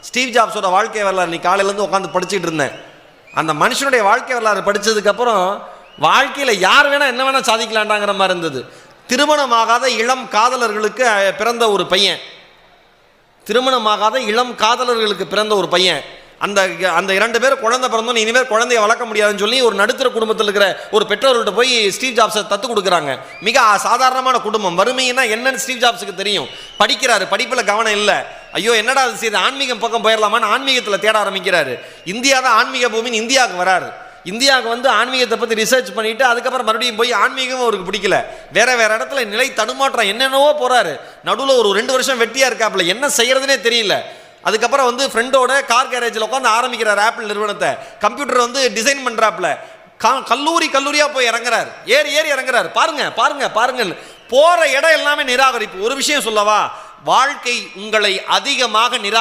Steve ஜாப்ஸோட வாழ்க்கை வரலாறு நீ காலையிலேருந்து உட்காந்து படிச்சுட்டு இருந்தேன். அந்த மனுஷனுடைய வாழ்க்கை வரலாறு படித்ததுக்கப்புறம் வாழ்க்கையில் யார் வேணால் என்ன வேணால் சாதிக்கலாண்டாங்கிற மாதிரி இருந்தது. திருமணமாகாத இளம் காதலர்களுக்கு பிறந்த ஒரு பையன், திருமணமாகாத இளம் காதலர்களுக்கு பிறந்த ஒரு பையன். அந்த அந்த 2 பேர் குழந்தை பிறந்தோன்னு இனிமேல் குழந்தைய வளர்க்க முடியாதுன்னு சொல்லி ஒரு நடுத்தர குடும்பத்தில் இருக்கிற ஒரு பெற்றோர்கிட்ட போய் ஸ்டீவ் ஜாப்ஸை தத்து கொடுக்குறாங்க. மிக சாதாரணமான குடும்பம். வறுமைன்னா என்னன்னு ஸ்டீவ் ஜாப்ஸுக்கு தெரியும். படிக்கிறாரு, படிப்பில் கவனம் இல்லை. ஐயோ என்னடா அது செய்து ஆன்மீகம் பக்கம் போயிடலாமான்னு ஆன்மீகத்தில் தேட ஆரம்பிக்கிறாரு. இந்தியா தான் ஆன்மீக பூமின்னு இந்தியாவுக்கு வராரு. இந்தியாவுக்கு வந்து ஆன்மீகத்தை பற்றி ரிசர்ச் பண்ணிட்டு அதுக்கப்புறம் மறுபடியும் போய் ஆன்மீகமும் அவருக்கு பிடிக்கல. வேற இடத்துல நிலை தடுமாற்றம் என்னென்னவோ போறாரு. நடுவில் ஒரு 2 வருஷம் வெட்டியா இருக்காப்புல, என்ன செய்யறதுனே தெரியல. அதுக்கப்புறம் வந்து ஃப்ரெண்டோட கார் கேரேஜில் உட்காந்து ஆரம்பிக்கிறார் ஆப்பிள் நிறுவனத்தை. கம்ப்யூட்டர் வந்து டிசைன் பண்றாப்புல. கல்லூரியா போய் இறங்குறாரு, ஏறி இறங்குறாரு. பாருங்க பாருங்க பாருங்க, போற இடம் எல்லாமே நிராகரிப்பு. ஒரு விஷயம் சொல்லவா, வாழ்க்கை உங்களை அதிகமாக